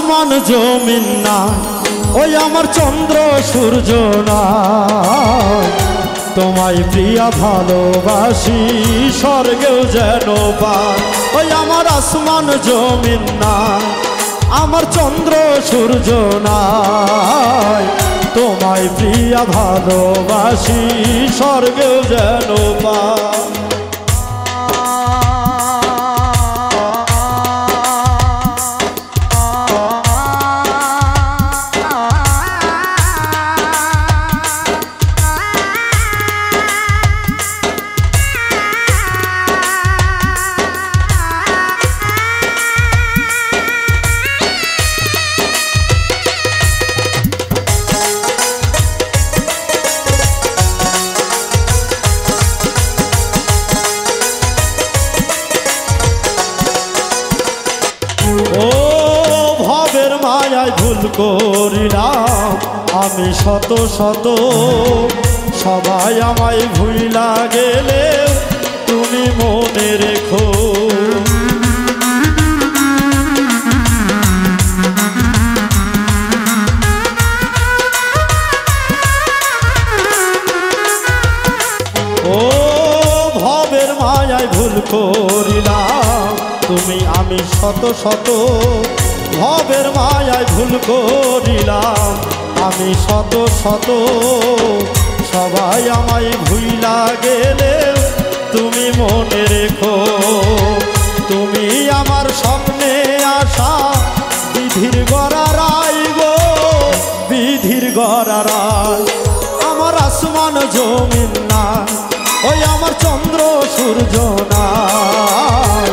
আসমান জমিন না, ওই আমার চন্দ্র সূর্য না, তোমায় প্রিয়া ভালোবাসি স্বর্গেও যেন পাই। ওই আমার আসমান জমিন না, আমার চন্দ্র সূর্য নাই, তোমায় প্রিয়া ভালোবাসি স্বর্গেও যেন পাই। ভুল করিলাম আমি শত শত, সবাই আমায় ভুইলা গেলে তুমি মনে রেখো। ও ভবের মায়ায় ভুল করিলাম তুমি আমি শত শত, ভবের মায়ায় ভুল করিলাম আমি শত শত, সবাই আমায় ভুইলা গেলে তুমি মনে রেখো। তুমি আমার স্বপ্নে আসা বিধির গড়া রায় গো, বিধির গড়া রায়। আমার আসমান জমিন না, ওই আমার চন্দ্র সূর্য নাই,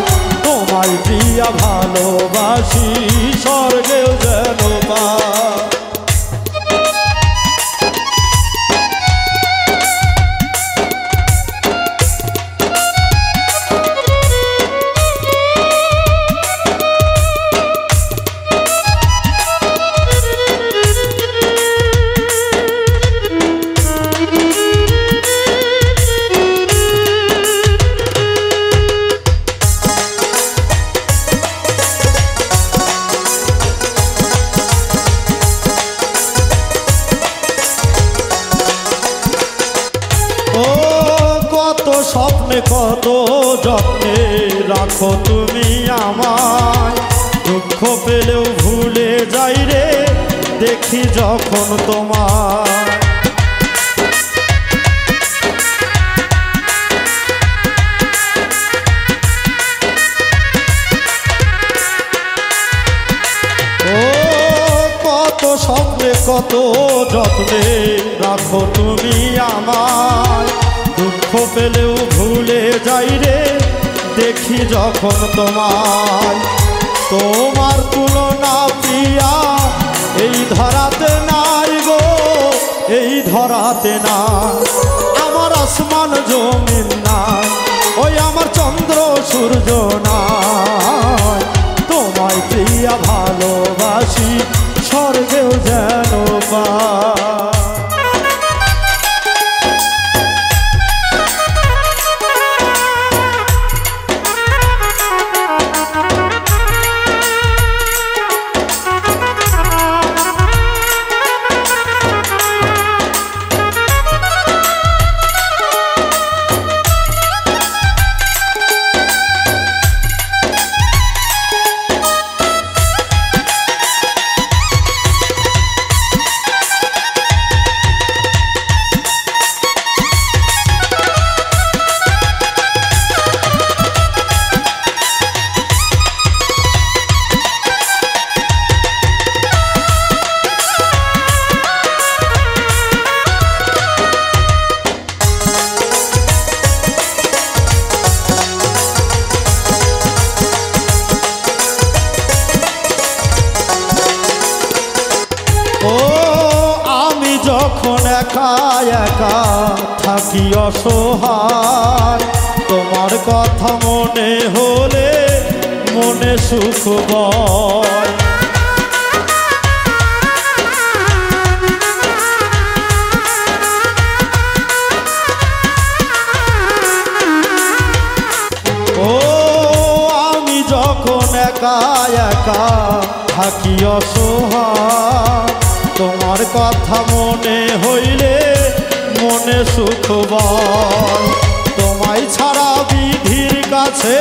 তোমায় প্রিয়া ভালোবাসি স্বর্গেও যেন পাই। স্বপ্নে কত যত্নে রাখো তুমি আমায়, দুঃখ পেলেও ভুলে যাই রে দেখি যখন তোমায়। ও কত স্বপ্নে কত যত্নে রাখো তুমি আমায়, দুঃখ পেলেও ভুলে যাই রে দেখি যখন তোমায়। তোমার তুলনা প্রিয়া এই ধরাতে নাই গো, এই ধরাতে না। আমার আসমান জমিন না, ওই আমার চন্দ্র সূর্য নাই, তোমায় প্রিয়া ভালোবাসি স্বর্গেও যেন পাই। ও আমি যখন একা একা থাকি অসহায়, তোমার কথা মনে হলে মনে সুখ বয়। ও আমি যখন একা একা থাকি অসহায় তোমার কথা মনে হইলে মনে সুখ বল তোমায় ছাড়া বিধির কাছে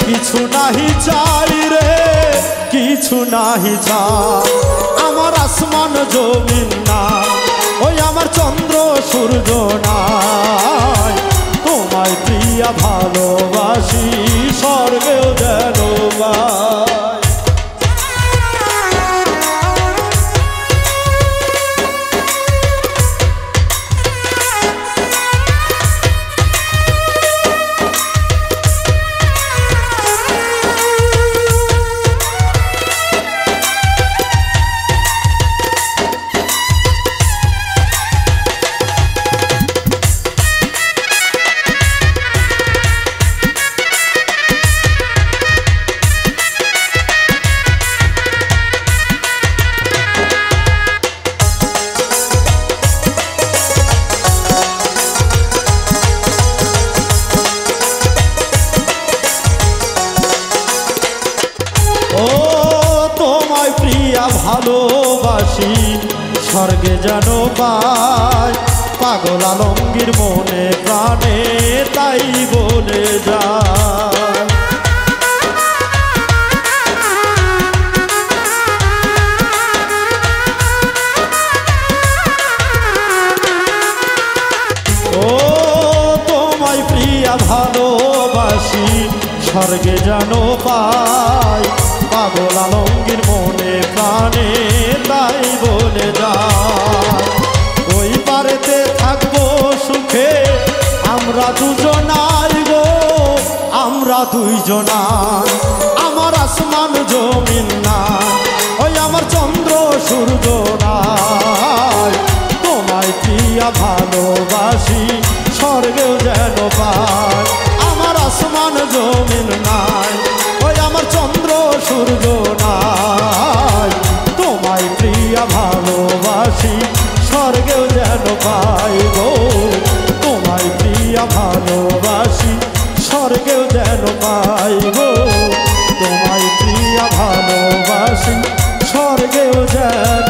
কিছু নাহি চাই রে কিছু নাহি চাই আমার আসমান জমিন না ওই আমার চন্দ্র সূর্য নাই তোমায় প্রিয়া ভালোবাসি স্বর্গেও যেন পাই ভালোবাসি স্বর্গে যেন পাই পাগল আলমগীর মনে প্রাণে তাই বলে যায় ও তোমায় প্রিয়া ভালোবাসি স্বর্গে যেন পাই পাগল আলমগীর মনে প্রাণে তাই বলে যায় ওই পারেতে থাকবো সুখে আমরা দুজনাই গো আমরা দুইজনাই আমার আসমান জমিন নাই ওই আমার চন্দ্র সূর্য নাই তোমায় প্রিয়া ভালোবাসি স্বর্গেও যেন পাই আমার আসমান জমিন নাই ওই আমার চন্দ্র সূর্য নাই তোমায় প্রিয়া ভালোবাসি স্বর্গেও যেন পাই গো তোমায় প্রিয়া ভালোবাসি স্বর্গেও যেন পাই গো তোমায় প্রিয়া ভালোবাসি স্বর্গেও যেন